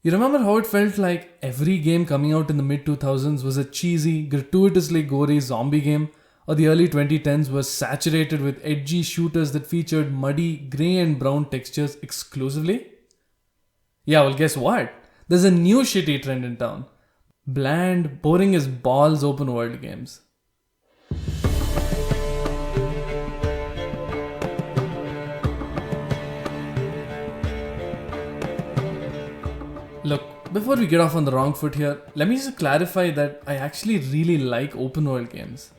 You remember how it felt like every game coming out in the mid 2000s was a cheesy, gratuitously gory zombie game, or the early 2010s was saturated with edgy shooters that featured muddy grey and brown textures exclusively? Yeah, well, guess what? There's a new shitty trend in town: bland, boring as balls open world games. Look, before we get off on the wrong foot here, let me just clarify that I actually really like open world games.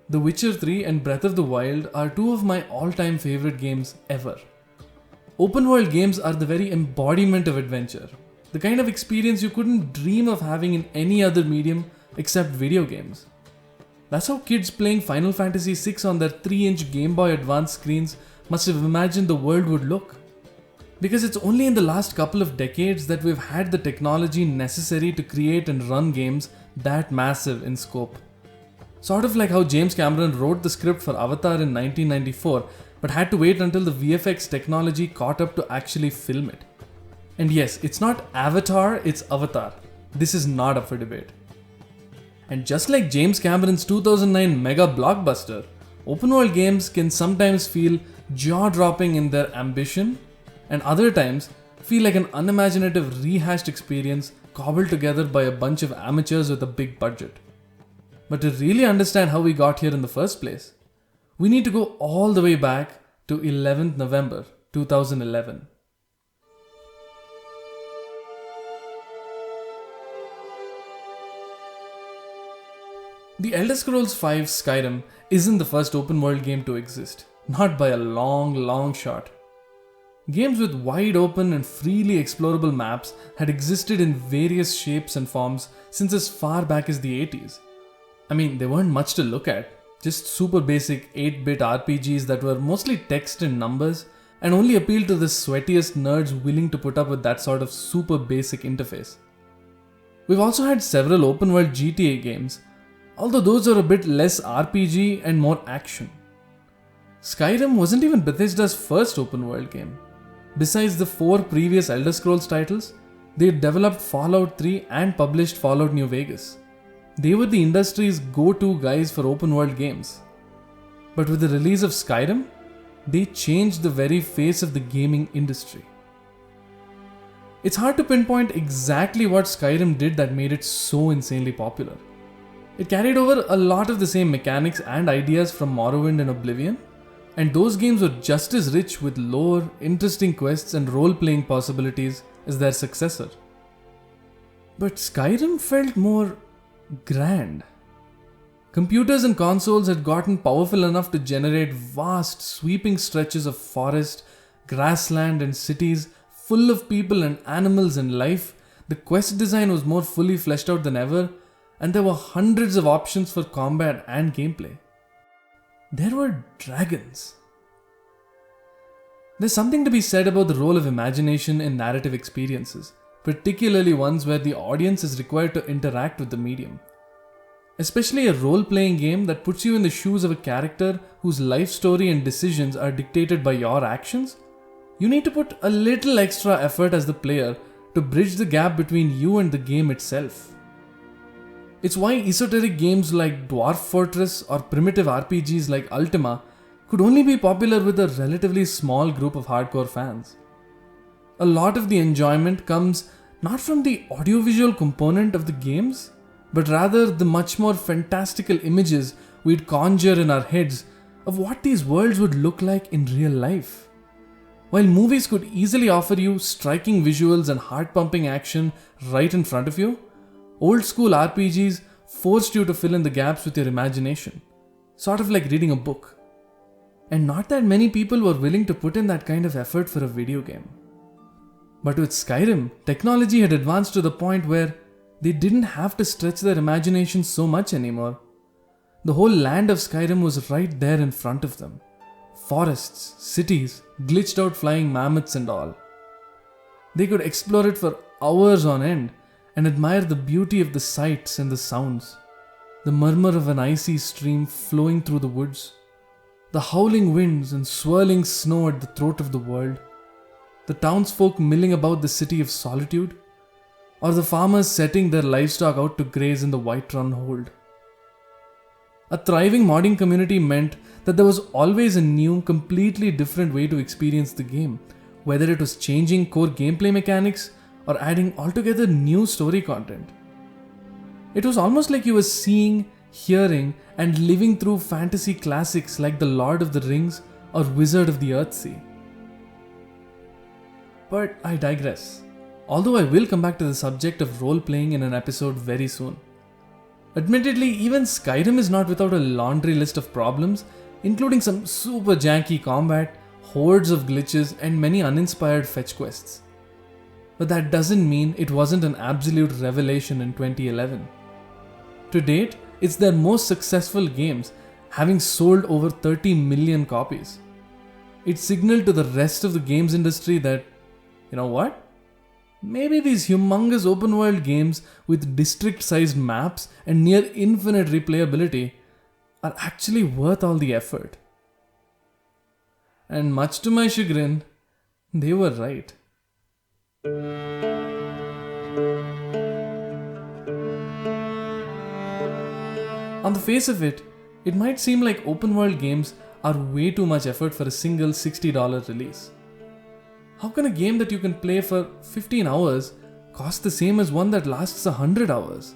The Witcher 3 and Breath of the Wild are two of my all-time favorite games ever. Open world games are the very embodiment of adventure, the kind of experience you couldn't dream of having in any other medium except video games. That's how kids playing Final Fantasy VI on their 3-inch Game Boy Advance screens must have imagined the world would look. Because it's only in the last couple of decades that we've had the technology necessary to create and run games that massive in scope. Sort of like how James Cameron wrote the script for Avatar in 1994 but had to wait until the VFX technology caught up to actually film it. And yes, it's not Avatar, it's Avatar. This is not up for debate. And just like James Cameron's 2009 mega blockbuster, open world games can sometimes feel jaw-dropping in their ambition, and other times feel like an unimaginative rehashed experience cobbled together by a bunch of amateurs with a big budget. But to really understand how we got here in the first place, we need to go all the way back to 11th November 2011. The Elder Scrolls V Skyrim isn't the first open world game to exist, not by a long shot. Games with wide open and freely explorable maps had existed in various shapes and forms since as far back as the 80s. I mean, they weren't much to look at, just super basic 8-bit RPGs that were mostly text and numbers and only appealed to the sweatiest nerds willing to put up with that sort of super basic interface. We've also had several open world GTA games, although those are a bit less RPG and more action. Skyrim wasn't even Bethesda's first open world game. Besides the 4 previous Elder Scrolls titles, they developed Fallout 3 and published Fallout New Vegas. They were the industry's go-to guys for open world games. But with the release of Skyrim, they changed the very face of the gaming industry. It's hard to pinpoint exactly what Skyrim did that made it so insanely popular. It carried over a lot of the same mechanics and ideas from Morrowind and Oblivion, and those games were just as rich with lore, interesting quests and role-playing possibilities as their successor. But Skyrim felt more grand. Computers and consoles had gotten powerful enough to generate vast, sweeping stretches of forest, grassland and cities full of people and animals and life. The quest design was more fully fleshed out than ever, and there were hundreds of options for combat and gameplay. There were dragons. There's something to be said about the role of imagination in narrative experiences, particularly ones where the audience is required to interact with the medium. Especially a role-playing game that puts you in the shoes of a character whose life story and decisions are dictated by your actions, you need to put a little extra effort as the player to bridge the gap between you and the game itself. It's why esoteric games like Dwarf Fortress or primitive RPGs like Ultima could only be popular with a relatively small group of hardcore fans. A lot of the enjoyment comes not from the audiovisual component of the games, but rather the much more fantastical images we'd conjure in our heads of what these worlds would look like in real life. While movies could easily offer you striking visuals and heart-pumping action right in front of you, old school RPGs forced you to fill in the gaps with your imagination, sort of like reading a book. And not that many people were willing to put in that kind of effort for a video game. But with Skyrim, technology had advanced to the point where they didn't have to stretch their imagination so much anymore. The whole land of Skyrim was right there in front of them. Forests, cities, glitched out flying mammoths and all. They could explore it for hours on end and admire the beauty of the sights and the sounds. The murmur of an icy stream flowing through the woods. The howling winds and swirling snow at the throat of the world. The townsfolk milling about the city of solitude, or the farmers setting their livestock out to graze in the Whiterun Hold. A thriving modding community meant that there was always a new, completely different way to experience the game, whether it was changing core gameplay mechanics or adding altogether new story content. It was almost like you were seeing, hearing, and living through fantasy classics like The Lord of the Rings or Wizard of the Earthsea. But I digress, although I will come back to the subject of role-playing in an episode very soon. Admittedly, even Skyrim is not without a laundry list of problems, including some super janky combat, hordes of glitches, and many uninspired fetch quests. But that doesn't mean it wasn't an absolute revelation in 2011. To date, it's their most successful games, having sold over 30 million copies. It signaled to the rest of the games industry that, you know what? Maybe these humongous open world games with district sized maps and near infinite replayability are actually worth all the effort. And much to my chagrin, they were right. On the face of it, it might seem like open world games are way too much effort for a single $60 release. How can a game that you can play for 15 hours cost the same as one that lasts 100 hours?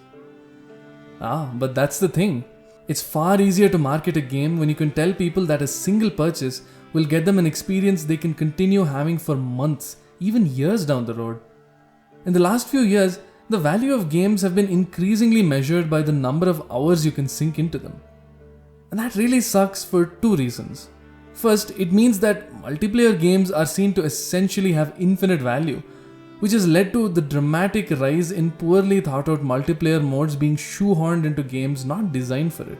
But that's the thing. It's far easier to market a game when you can tell people that a single purchase will get them an experience they can continue having for months, even years down the road. In the last few years, the value of games have been increasingly measured by the number of hours you can sink into them. And that really sucks for two reasons. First, it means that multiplayer games are seen to essentially have infinite value, which has led to the dramatic rise in poorly thought out multiplayer modes being shoehorned into games not designed for it.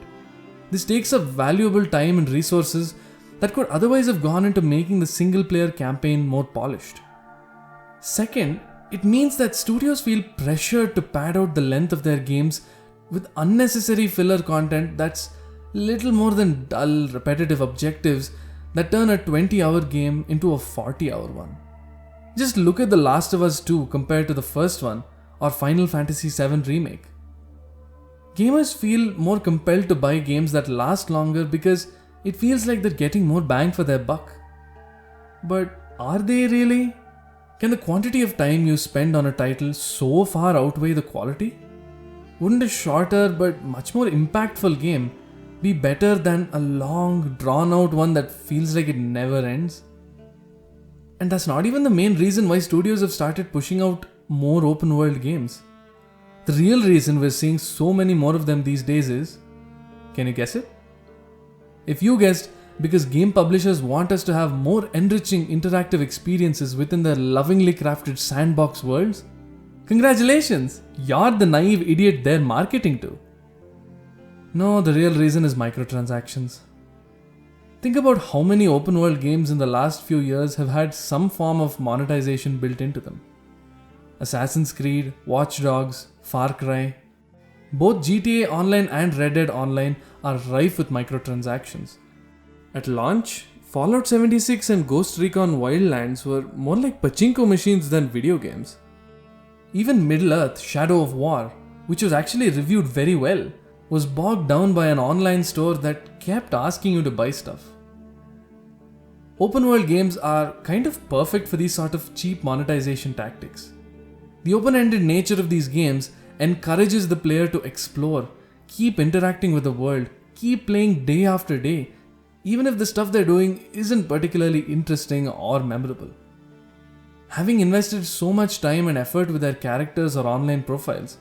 This takes up valuable time and resources that could otherwise have gone into making the single player campaign more polished. Second, it means that studios feel pressured to pad out the length of their games with unnecessary filler content that's little more than dull, repetitive objectives that turn a 20-hour game into a 40-hour one. Just look at The Last of Us 2 compared to the first one, or Final Fantasy VII Remake. Gamers feel more compelled to buy games that last longer because it feels like they're getting more bang for their buck. But are they really? Can the quantity of time you spend on a title so far outweigh the quality? Wouldn't a shorter but much more impactful game be better than a long, drawn-out one that feels like it never ends? And that's not even the main reason why studios have started pushing out more open-world games. The real reason we're seeing so many more of them these days is... Can you guess it? If you guessed, because game publishers want us to have more enriching interactive experiences within their lovingly crafted sandbox worlds, congratulations! You're the naive idiot they're marketing to. No, the real reason is microtransactions. Think about how many open world games in the last few years have had some form of monetization built into them. Assassin's Creed, Watch Dogs, Far Cry. Both GTA Online and Red Dead Online are rife with microtransactions. At launch, Fallout 76 and Ghost Recon Wildlands were more like pachinko machines than video games. Even Middle-earth: Shadow of War, which was actually reviewed very well, was bogged down by an online store that kept asking you to buy stuff. Open world games are kind of perfect for these sort of cheap monetization tactics. The open-ended nature of these games encourages the player to explore, keep interacting with the world, keep playing day after day, even if the stuff they're doing isn't particularly interesting or memorable. Having invested so much time and effort with their characters or online profiles,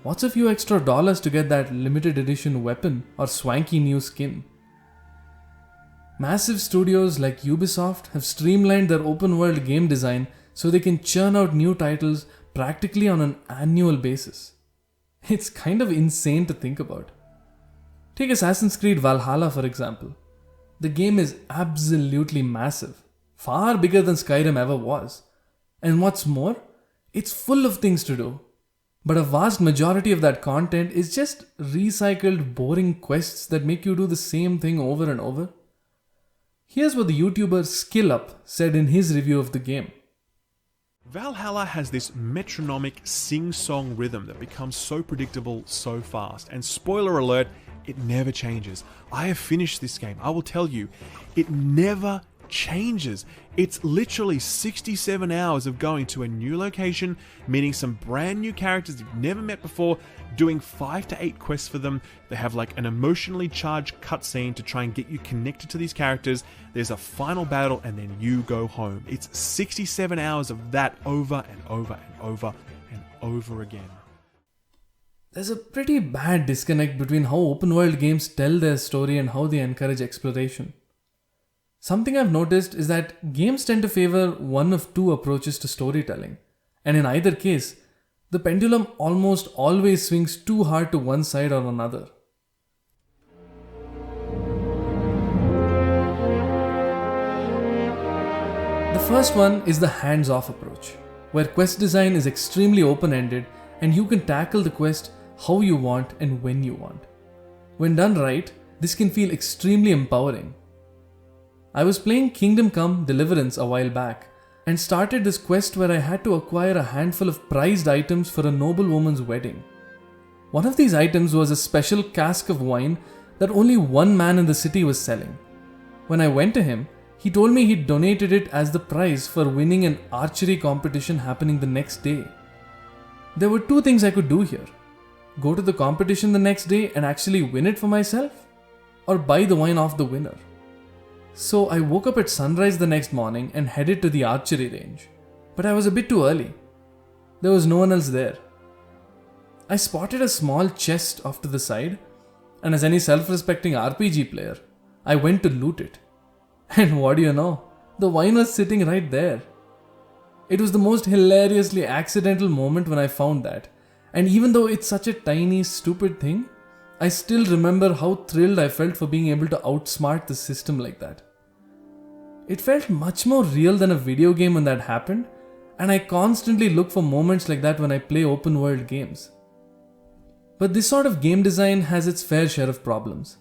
what's a few extra dollars to get that limited edition weapon or swanky new skin? Massive studios like Ubisoft have streamlined their open world game design so they can churn out new titles practically on an annual basis. It's kind of insane to think about. Take Assassin's Creed Valhalla for example. The game is absolutely massive, far bigger than Skyrim ever was. And what's more, it's full of things to do. But a vast majority of that content is just recycled boring quests that make you do the same thing over and over. Here's what the YouTuber SkillUp said in his review of the game. Valhalla has this metronomic sing-song rhythm that becomes so predictable so fast, and spoiler alert, it never changes. I have finished this game. I will tell you, it never changes. It's literally 67 hours of going to a new location, meeting some brand new characters you've never met before, doing 5 to 8 quests for them. They have like an emotionally charged cutscene to try and get you connected to these characters. There's a final battle and then you go home. It's 67 hours of that over and over and over and over again. There's a pretty bad disconnect between how open world games tell their story and how they encourage exploration. Something I've noticed is that games tend to favor one of two approaches to storytelling, and in either case, the pendulum almost always swings too hard to one side or another. The first one is the hands-off approach, where quest design is extremely open-ended and you can tackle the quest how you want and when you want. When done right, this can feel extremely empowering. I was playing Kingdom Come: Deliverance a while back and started this quest where I had to acquire a handful of prized items for a noblewoman's wedding. One of these items was a special cask of wine that only one man in the city was selling. When I went to him, he told me he'd donated it as the prize for winning an archery competition happening the next day. There were two things I could do here: go to the competition the next day and actually win it for myself, or buy the wine off the winner. So I woke up at sunrise the next morning and headed to the archery range. But I was a bit too early. There was no one else there. I spotted a small chest off to the side, and as any self-respecting RPG player, I went to loot it. And what do you know? The wine was sitting right there. It was the most hilariously accidental moment when I found that, and even though it's such a tiny, stupid thing, I still remember how thrilled I felt for being able to outsmart the system like that. It felt much more real than a video game when that happened, and I constantly look for moments like that when I play open world games. But this sort of game design has its fair share of problems.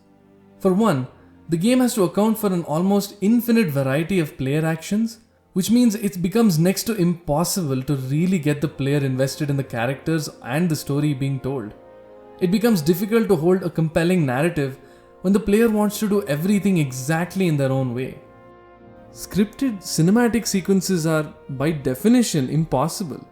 For one, the game has to account for an almost infinite variety of player actions, which means it becomes next to impossible to really get the player invested in the characters and the story being told. It becomes difficult to hold a compelling narrative when the player wants to do everything exactly in their own way. Scripted cinematic sequences are, by definition, impossible.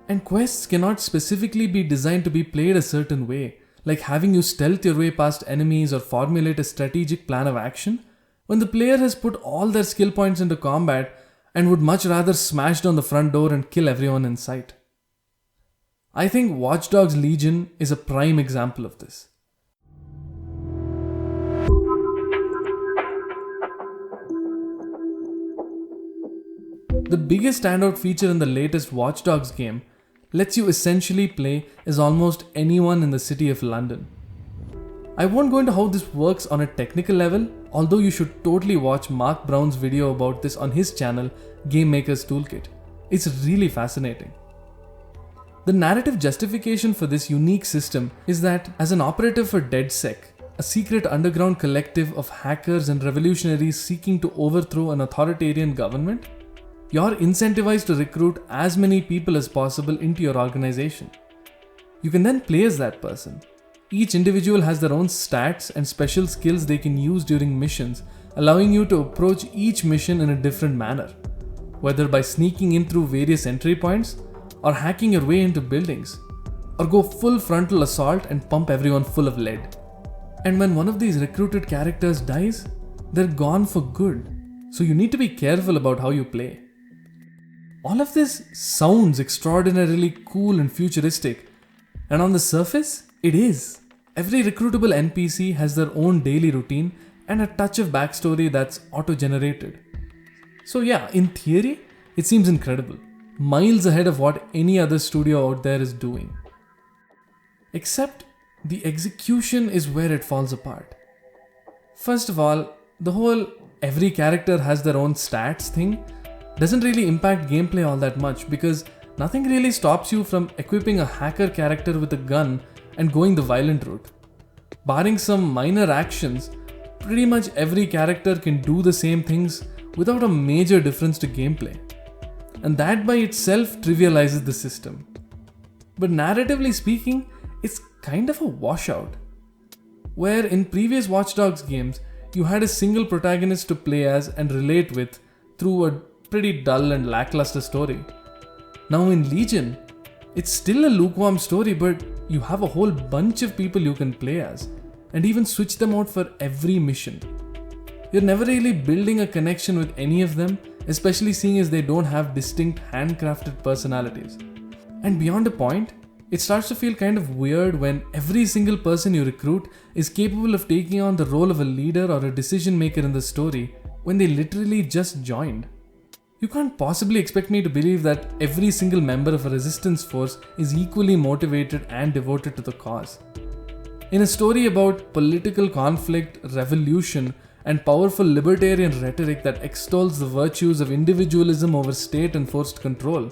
And quests cannot specifically be designed to be played a certain way, like having you stealth your way past enemies or formulate a strategic plan of action, when the player has put all their skill points into combat and would much rather smash down the front door and kill everyone in sight. I think Watch Dogs Legion is a prime example of this. The biggest standout feature in the latest Watch Dogs game lets you essentially play as almost anyone in the city of London. I won't go into how this works on a technical level, although you should totally watch Mark Brown's video about this on his channel, Game Maker's Toolkit. It's really fascinating. The narrative justification for this unique system is that as an operative for DedSec, a secret underground collective of hackers and revolutionaries seeking to overthrow an authoritarian government, you're incentivized to recruit as many people as possible into your organization. You can then play as that person. Each individual has their own stats and special skills they can use during missions, allowing you to approach each mission in a different manner, whether by sneaking in through various entry points, or hacking your way into buildings, or go full frontal assault and pump everyone full of lead. And when one of these recruited characters dies, they're gone for good, so you need to be careful about how you play. All of this sounds extraordinarily cool and futuristic, and on the surface, it is. Every recruitable NPC has their own daily routine and a touch of backstory that's auto-generated. So yeah, in theory, it seems incredible. Miles ahead of what any other studio out there is doing. Except the execution is where it falls apart. First of all, the whole every character has their own stats thing doesn't really impact gameplay all that much because nothing really stops you from equipping a hacker character with a gun and going the violent route. Barring some minor actions, pretty much every character can do the same things without a major difference to gameplay. and that by itself trivializes the system. But narratively speaking, it's kind of a washout. Where in previous Watch Dogs games, you had a single protagonist to play as and relate with through a pretty dull and lackluster story. Now in Legion, it's still a lukewarm story, but you have a whole bunch of people you can play as, and even switch them out for every mission. You're never really building a connection with any of them, especially seeing as they don't have distinct handcrafted personalities. And beyond a point, it starts to feel kind of weird when every single person you recruit is capable of taking on the role of a leader or a decision maker in the story when they literally just joined. You can't possibly expect me to believe that every single member of a resistance force is equally motivated and devoted to the cause. In a story about political conflict, revolution, and powerful libertarian rhetoric that extols the virtues of individualism over state-enforced control,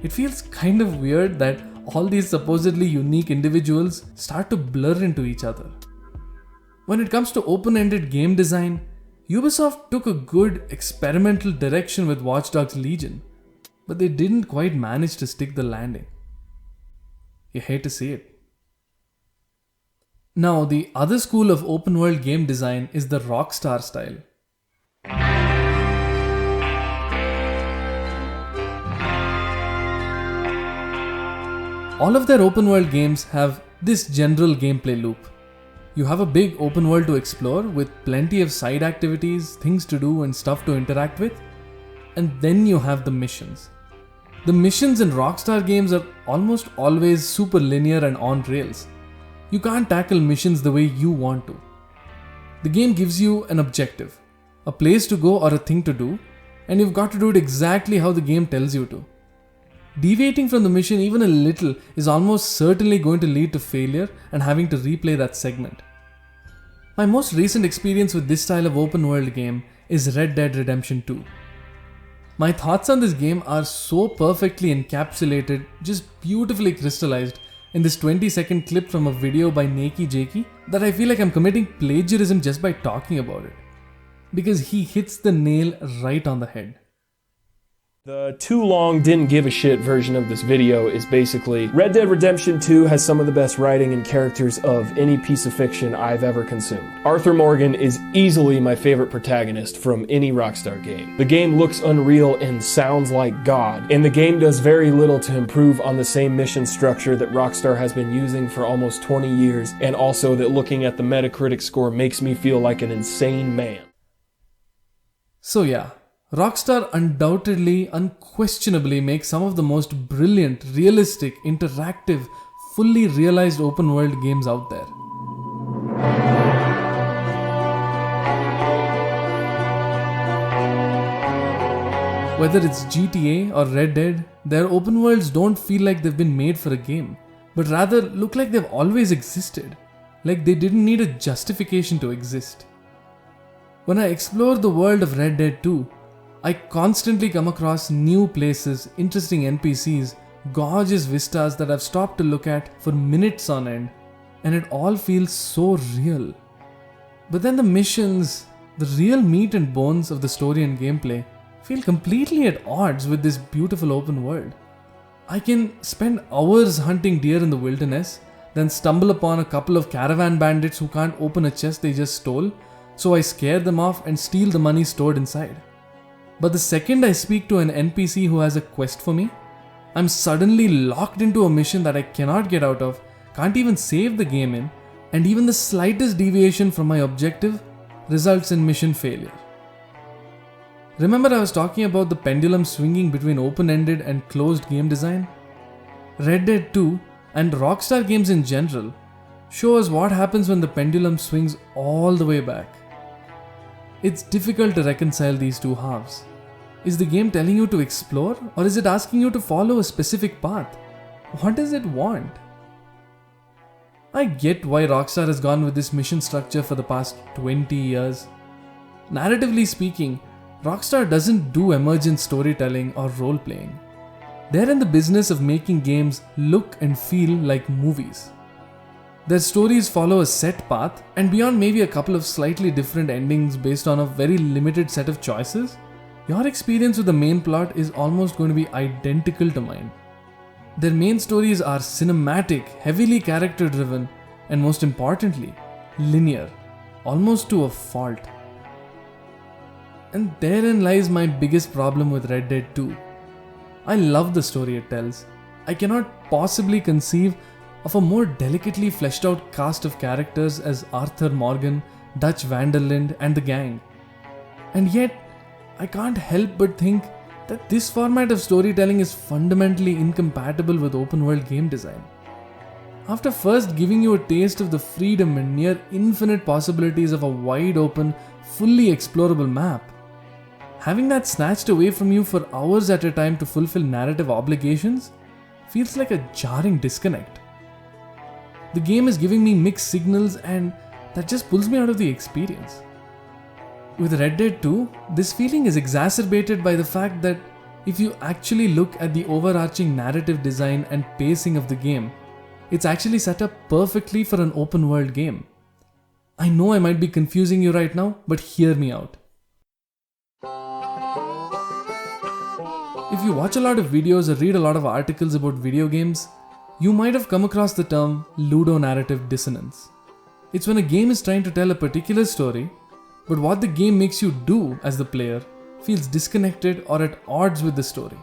it feels kind of weird that all these supposedly unique individuals start to blur into each other. When it comes to open-ended game design, Ubisoft took a good experimental direction with Watch Dogs Legion, but they didn't quite manage to stick the landing. You hate to see it. Now, the other school of open world game design is the Rockstar style. All of their open world games have this general gameplay loop. You have a big open world to explore with plenty of side activities, things to do and stuff to interact with, and then you have the missions. The missions in Rockstar games are almost always super linear and on rails. You can't tackle missions the way you want to. The game gives you an objective, a place to go or a thing to do, and you've got to do it exactly how the game tells you to. Deviating from the mission even a little is almost certainly going to lead to failure and having to replay that segment. My most recent experience with this style of open world game is Red Dead Redemption 2. My thoughts on this game are so perfectly encapsulated, just beautifully crystallized in this 20-second clip from a video by Nakey Jakey that I feel like I'm committing plagiarism just by talking about it. Because he hits the nail right on the head. The too long didn't give a shit version of this video is basically Red Dead Redemption 2 has some of the best writing and characters of any piece of fiction I've ever consumed. Arthur Morgan is easily my favorite protagonist from any Rockstar game. The game looks unreal and sounds like God, and the game does very little to improve on the same mission structure that Rockstar has been using for almost 20 years, and also that looking at the Metacritic score makes me feel like an insane man. So yeah, Rockstar undoubtedly, unquestionably makes some of the most brilliant, realistic, interactive, fully realized open world games out there. Whether it's GTA or Red Dead, their open worlds don't feel like they've been made for a game, but rather look like they've always existed, like they didn't need a justification to exist. When I explore the world of Red Dead 2, I constantly come across new places, interesting NPCs, gorgeous vistas that I've stopped to look at for minutes on end, and it all feels so real. But then the missions, the real meat and bones of the story and gameplay, feel completely at odds with this beautiful open world. I can spend hours hunting deer in the wilderness, then stumble upon a couple of caravan bandits who can't open a chest they just stole, so I scare them off and steal the money stored inside. But the second I speak to an NPC who has a quest for me, I'm suddenly locked into a mission that I cannot get out of, can't even save the game in, and even the slightest deviation from my objective results in mission failure. Remember I was talking about the pendulum swinging between open-ended and closed game design? Red Dead 2 and Rockstar games in general show us what happens when the pendulum swings all the way back. It's difficult to reconcile these two halves. Is the game telling you to explore, or is it asking you to follow a specific path? What does it want? I get why Rockstar has gone with this mission structure for the past 20 years. Narratively speaking, Rockstar doesn't do emergent storytelling or role-playing. They're in the business of making games look and feel like movies. Their stories follow a set path, and beyond maybe a couple of slightly different endings based on a very limited set of choices, your experience with the main plot is almost going to be identical to mine. Their main stories are cinematic, heavily character driven, and most importantly, linear, almost to a fault. And therein lies my biggest problem with Red Dead 2. I love the story it tells. I cannot possibly conceive of a more delicately fleshed out cast of characters as Arthur Morgan, Dutch van der Linde, and the gang. And yet, I can't help but think that this format of storytelling is fundamentally incompatible with open world game design. After first giving you a taste of the freedom and near infinite possibilities of a wide open, fully explorable map, having that snatched away from you for hours at a time to fulfill narrative obligations feels like a jarring disconnect. The game is giving me mixed signals and that just pulls me out of the experience. With Red Dead 2, this feeling is exacerbated by the fact that if you actually look at the overarching narrative design and pacing of the game, it's actually set up perfectly for an open world game. I know I might be confusing you right now, but hear me out. If you watch a lot of videos or read a lot of articles about video games, you might have come across the term ludonarrative dissonance. It's when a game is trying to tell a particular story, but what the game makes you do as the player feels disconnected or at odds with the story.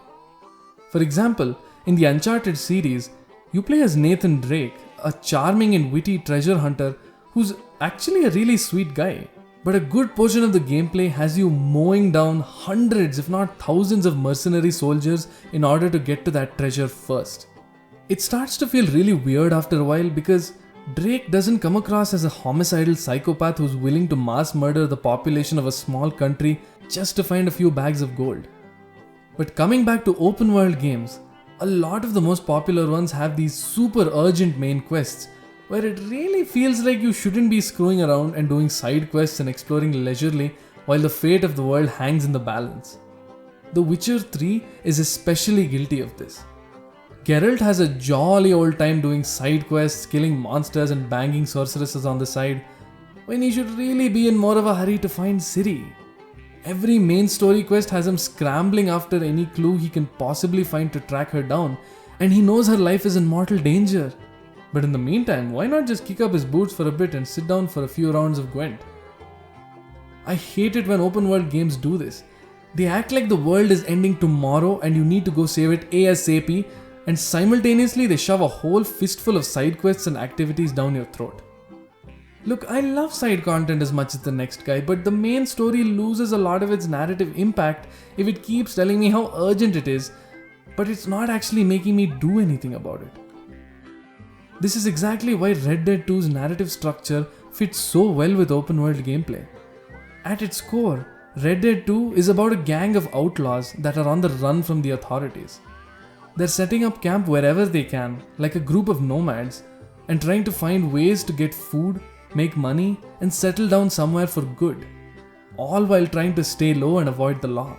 For example, in the Uncharted series, you play as Nathan Drake, a charming and witty treasure hunter who's actually a really sweet guy. But a good portion of the gameplay has you mowing down hundreds if not thousands of mercenary soldiers in order to get to that treasure first. It starts to feel really weird after a while because Drake doesn't come across as a homicidal psychopath who's willing to mass murder the population of a small country just to find a few bags of gold. But coming back to open world games, a lot of the most popular ones have these super urgent main quests where it really feels like you shouldn't be screwing around and doing side quests and exploring leisurely while the fate of the world hangs in the balance. The Witcher 3 is especially guilty of this. Geralt has a jolly old time doing side quests, killing monsters and banging sorceresses on the side, when he should really be in more of a hurry to find Ciri. Every main story quest has him scrambling after any clue he can possibly find to track her down, and he knows her life is in mortal danger. But in the meantime, why not just kick up his boots for a bit and sit down for a few rounds of Gwent? I hate it when open world games do this. They act like the world is ending tomorrow and you need to go save it ASAP, and simultaneously they shove a whole fistful of side quests and activities down your throat. Look, I love side content as much as the next guy, but the main story loses a lot of its narrative impact if it keeps telling me how urgent it is, but it's not actually making me do anything about it. This is exactly why Red Dead 2's narrative structure fits so well with open world gameplay. At its core, Red Dead 2 is about a gang of outlaws that are on the run from the authorities. They're setting up camp wherever they can, like a group of nomads, and trying to find ways to get food, make money, and settle down somewhere for good, all while trying to stay low and avoid the law.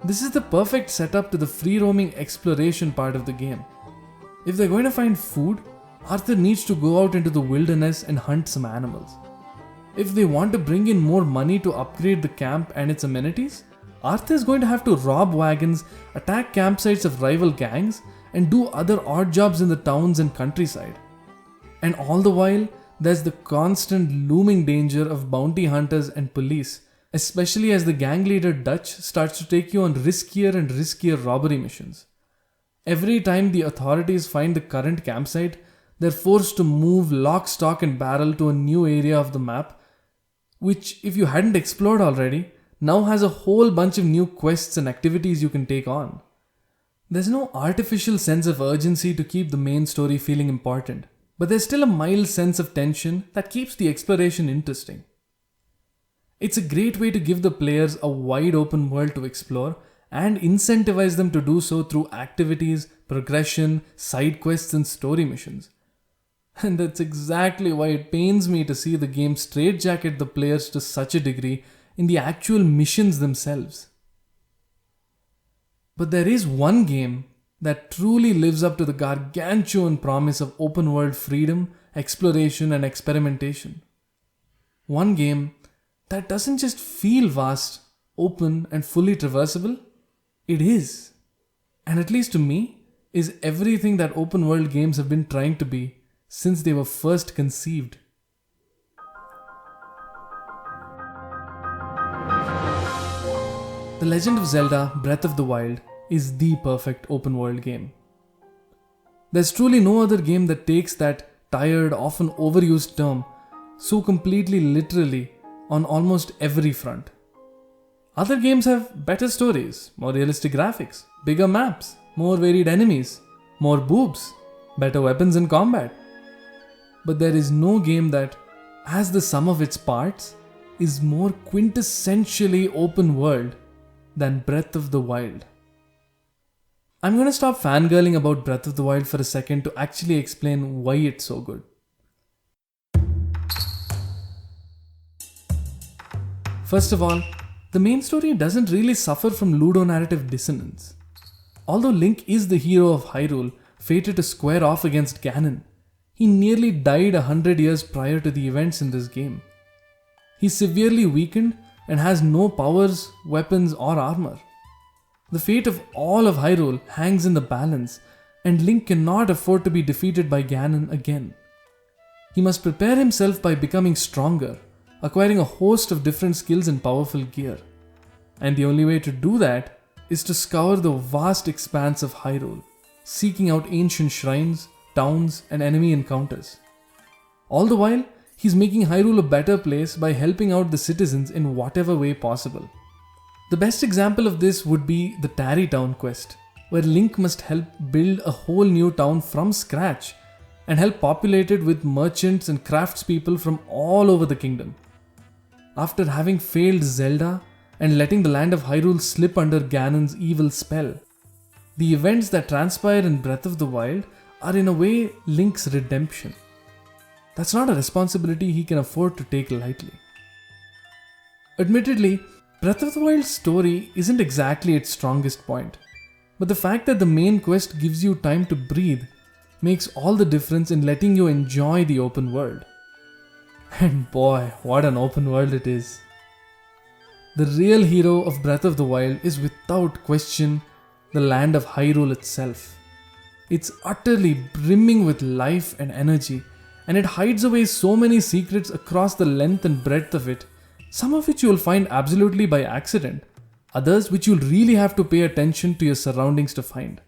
This is the perfect setup to the free-roaming exploration part of the game. If they're going to find food, Arthur needs to go out into the wilderness and hunt some animals. If they want to bring in more money to upgrade the camp and its amenities, Arthur is going to have to rob wagons, attack campsites of rival gangs, and do other odd jobs in the towns and countryside. And all the while, there's the constant looming danger of bounty hunters and police, especially as the gang leader Dutch starts to take you on riskier and riskier robbery missions. Every time the authorities find the current campsite, they're forced to move lock, stock and barrel to a new area of the map, which, if you hadn't explored already, now has a whole bunch of new quests and activities you can take on. There's no artificial sense of urgency to keep the main story feeling important, but there's still a mild sense of tension that keeps the exploration interesting. It's a great way to give the players a wide open world to explore and incentivize them to do so through activities, progression, side quests and story missions. And that's exactly why it pains me to see the game straitjacket the players to such a degree in the actual missions themselves. But there is one game that truly lives up to the gargantuan promise of open world freedom, exploration and experimentation. One game that doesn't just feel vast, open, and fully traversable? It is. And at least to me, is everything that open world games have been trying to be since they were first conceived. The Legend of Zelda Breath of the Wild is the perfect open world game. There's truly no other game that takes that tired, often overused term so completely literally on almost every front. Other games have better stories, more realistic graphics, bigger maps, more varied enemies, more boobs, better weapons in combat. But there is no game that, as the sum of its parts, is more quintessentially open world than Breath of the Wild. I'm gonna stop fangirling about Breath of the Wild for a second to actually explain why it's so good. First of all, the main story doesn't really suffer from ludonarrative dissonance. Although Link is the hero of Hyrule, fated to square off against Ganon, he nearly died 100 years prior to the events in this game. He's severely weakened and has no powers, weapons, or armor. The fate of all of Hyrule hangs in the balance, and Link cannot afford to be defeated by Ganon again. He must prepare himself by becoming stronger, acquiring a host of different skills and powerful gear. And the only way to do that is to scour the vast expanse of Hyrule, seeking out ancient shrines, towns, and enemy encounters. All the while, he's making Hyrule a better place by helping out the citizens in whatever way possible. The best example of this would be the Tarrey Town quest, where Link must help build a whole new town from scratch and help populate it with merchants and craftspeople from all over the kingdom. After having failed Zelda and letting the land of Hyrule slip under Ganon's evil spell, the events that transpire in Breath of the Wild are in a way Link's redemption. That's not a responsibility he can afford to take lightly. Admittedly, Breath of the Wild's story isn't exactly its strongest point, but the fact that the main quest gives you time to breathe makes all the difference in letting you enjoy the open world. And boy, what an open world it is. The real hero of Breath of the Wild is without question the land of Hyrule itself. It's utterly brimming with life and energy, and it hides away so many secrets across the length and breadth of it, some of which you'll find absolutely by accident, others which you'll really have to pay attention to your surroundings to find.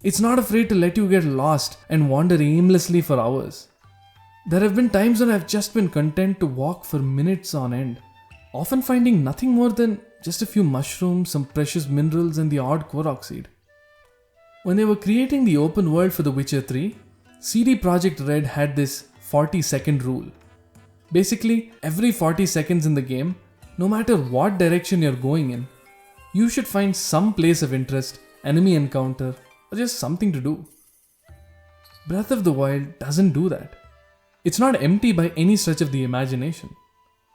It's not afraid to let you get lost and wander aimlessly for hours. There have been times when I've just been content to walk for minutes on end, often finding nothing more than just a few mushrooms, some precious minerals, and the odd Korok seed. When they were creating the open world for The Witcher 3, CD Projekt Red had this 40-second rule. Basically, every 40 seconds in the game, no matter what direction you're going in, you should find some place of interest, enemy encounter, or just something to do. Breath of the Wild doesn't do that. It's not empty by any stretch of the imagination.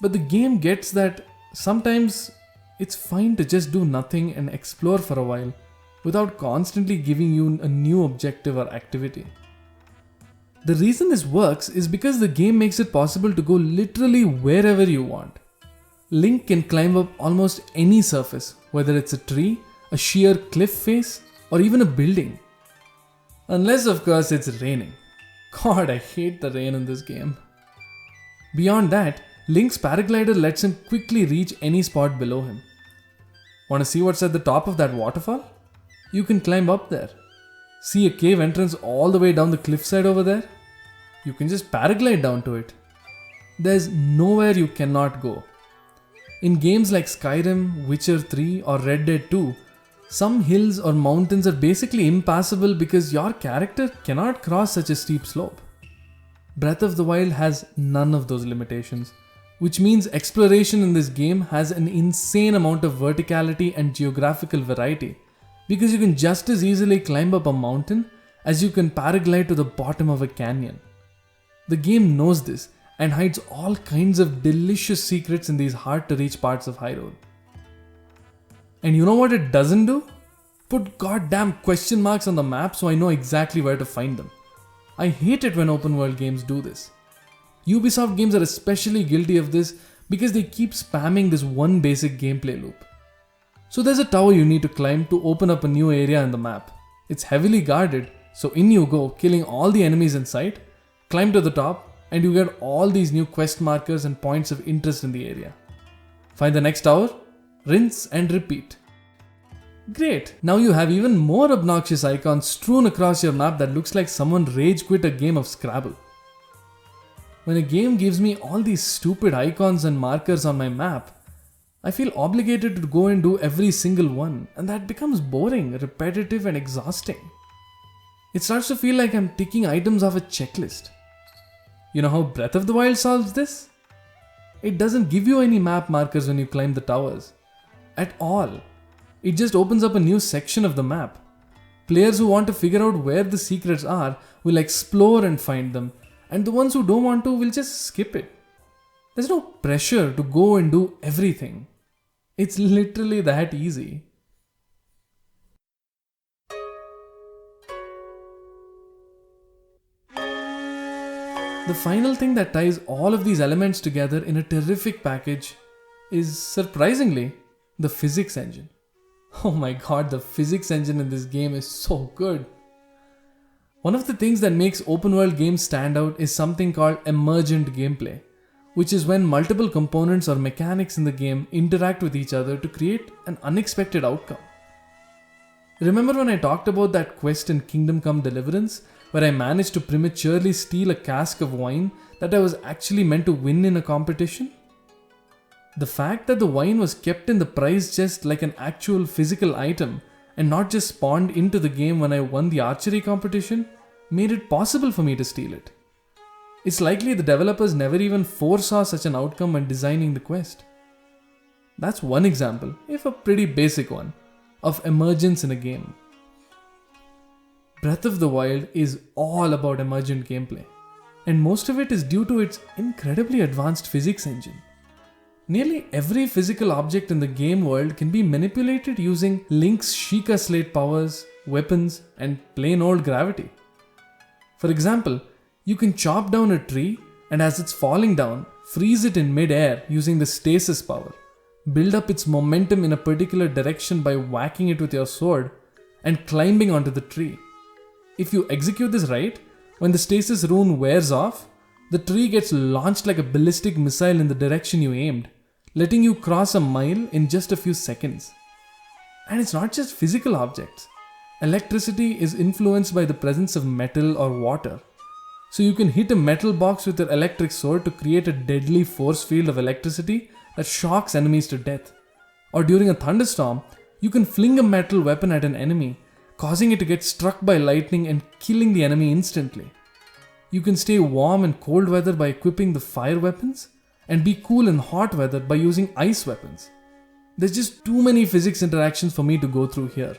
But the game gets that sometimes it's fine to just do nothing and explore for a while without constantly giving you a new objective or activity. The reason this works is because the game makes it possible to go literally wherever you want. Link can climb up almost any surface, whether it's a tree, a sheer cliff face, or even a building. Unless of course it's raining. God, I hate the rain in this game. Beyond that, Link's paraglider lets him quickly reach any spot below him. Want to see what's at the top of that waterfall? You can climb up there. See a cave entrance all the way down the cliffside over there? You can just paraglide down to it. There's nowhere you cannot go. In games like Skyrim, Witcher 3 or Red Dead 2, some hills or mountains are basically impassable because your character cannot cross such a steep slope. Breath of the Wild has none of those limitations, which means exploration in this game has an insane amount of verticality and geographical variety, because you can just as easily climb up a mountain as you can paraglide to the bottom of a canyon. The game knows this and hides all kinds of delicious secrets in these hard to reach parts of Hyrule. And you know what it doesn't do? Put goddamn question marks on the map so I know exactly where to find them. I hate it when open world games do this. Ubisoft games are especially guilty of this because they keep spamming this one basic gameplay loop. So there's a tower you need to climb to open up a new area in the map. It's heavily guarded, so in you go, killing all the enemies in sight, climb to the top, and you get all these new quest markers and points of interest in the area. Find the next tower, rinse and repeat. Great, now you have even more obnoxious icons strewn across your map that looks like someone rage quit a game of Scrabble. When a game gives me all these stupid icons and markers on my map, I feel obligated to go and do every single one, and that becomes boring, repetitive and exhausting. It starts to feel like I'm ticking items off a checklist. You know how Breath of the Wild solves this? It doesn't give you any map markers when you climb the towers. At all. It just opens up a new section of the map. Players who want to figure out where the secrets are will explore and find them, and the ones who don't want to will just skip it. There's no pressure to go and do everything. It's literally that easy. The final thing that ties all of these elements together in a terrific package is, surprisingly, the physics engine. Oh my god, the physics engine in this game is so good. One of the things that makes open world games stand out is something called emergent gameplay, which is when multiple components or mechanics in the game interact with each other to create an unexpected outcome. Remember when I talked about that quest in Kingdom Come Deliverance, where I managed to prematurely steal a cask of wine that I was actually meant to win in a competition? The fact that the wine was kept in the prize chest like an actual physical item and not just spawned into the game when I won the archery competition made it possible for me to steal it. It's likely the developers never even foresaw such an outcome when designing the quest. That's one example, if a pretty basic one, of emergence in a game. Breath of the Wild is all about emergent gameplay, and most of it is due to its incredibly advanced physics engine. Nearly every physical object in the game world can be manipulated using Link's Sheikah Slate powers, weapons, and plain old gravity. For example, you can chop down a tree and as it's falling down, freeze it in mid-air using the stasis power, build up its momentum in a particular direction by whacking it with your sword, and climbing onto the tree. If you execute this right, when the stasis rune wears off, the tree gets launched like a ballistic missile in the direction you aimed, letting you cross a mile in just a few seconds. And it's not just physical objects. Electricity is influenced by the presence of metal or water. So you can hit a metal box with your electric sword to create a deadly force field of electricity that shocks enemies to death. Or during a thunderstorm, you can fling a metal weapon at an enemy, causing it to get struck by lightning and killing the enemy instantly. You can stay warm in cold weather by equipping the fire weapons, and be cool in hot weather by using ice weapons. There's just too many physics interactions for me to go through here.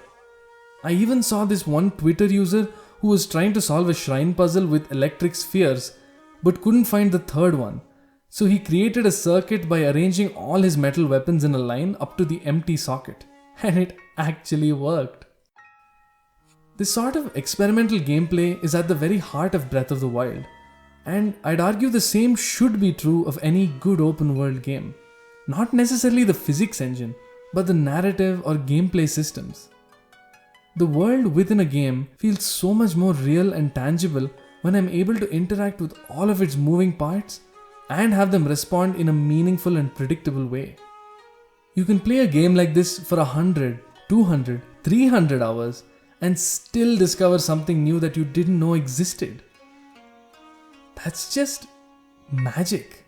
I even saw this one Twitter user who was trying to solve a shrine puzzle with electric spheres but couldn't find the third one. So he created a circuit by arranging all his metal weapons in a line up to the empty socket. And it actually worked. This sort of experimental gameplay is at the very heart of Breath of the Wild. And I'd argue the same should be true of any good open world game. Not necessarily the physics engine, but the narrative or gameplay systems. The world within a game feels so much more real and tangible when I'm able to interact with all of its moving parts and have them respond in a meaningful and predictable way. You can play a game like this for 100, 200, 300 hours and still discover something new that you didn't know existed. That's just magic.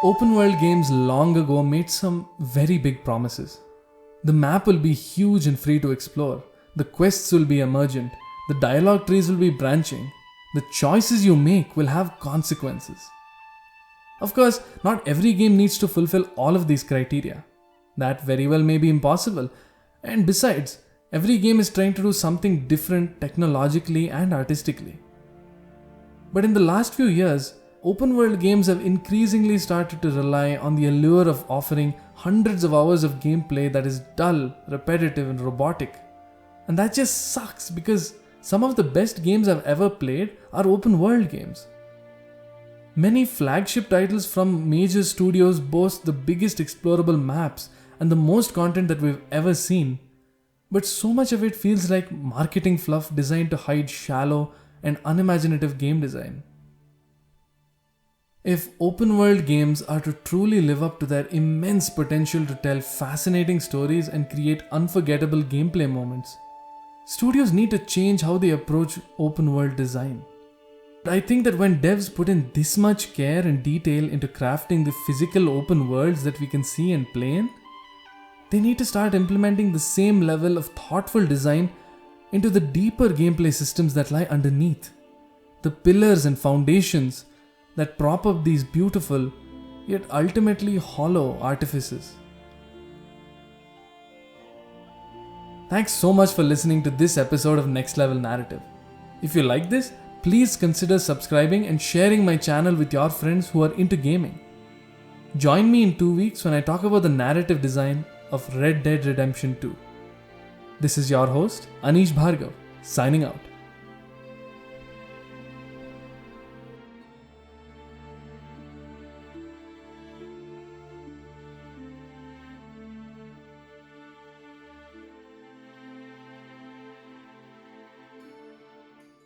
Open world games long ago made some very big promises. The map will be huge and free to explore. The quests will be emergent. The dialogue trees will be branching. The choices you make will have consequences. Of course, not every game needs to fulfill all of these criteria. That very well may be impossible. And besides, every game is trying to do something different technologically and artistically. But in the last few years, open world games have increasingly started to rely on the allure of offering hundreds of hours of gameplay that is dull, repetitive, and robotic. And that just sucks because some of the best games I've ever played are open world games. Many flagship titles from major studios boast the biggest explorable maps and the most content that we've ever seen. But so much of it feels like marketing fluff designed to hide shallow and unimaginative game design. If open world games are to truly live up to their immense potential to tell fascinating stories and create unforgettable gameplay moments, studios need to change how they approach open world design. I think that when devs put in this much care and detail into crafting the physical open worlds that we can see and play in, they need to start implementing the same level of thoughtful design into the deeper gameplay systems that lie underneath, the pillars and foundations that prop up these beautiful yet ultimately hollow artifices. Thanks so much for listening to this episode of Next Level Narrative. If you like this, please consider subscribing and sharing my channel with your friends who are into gaming. Join me in 2 weeks when I talk about the narrative design of Red Dead Redemption 2. This is your host, Anish Bhargav, signing out.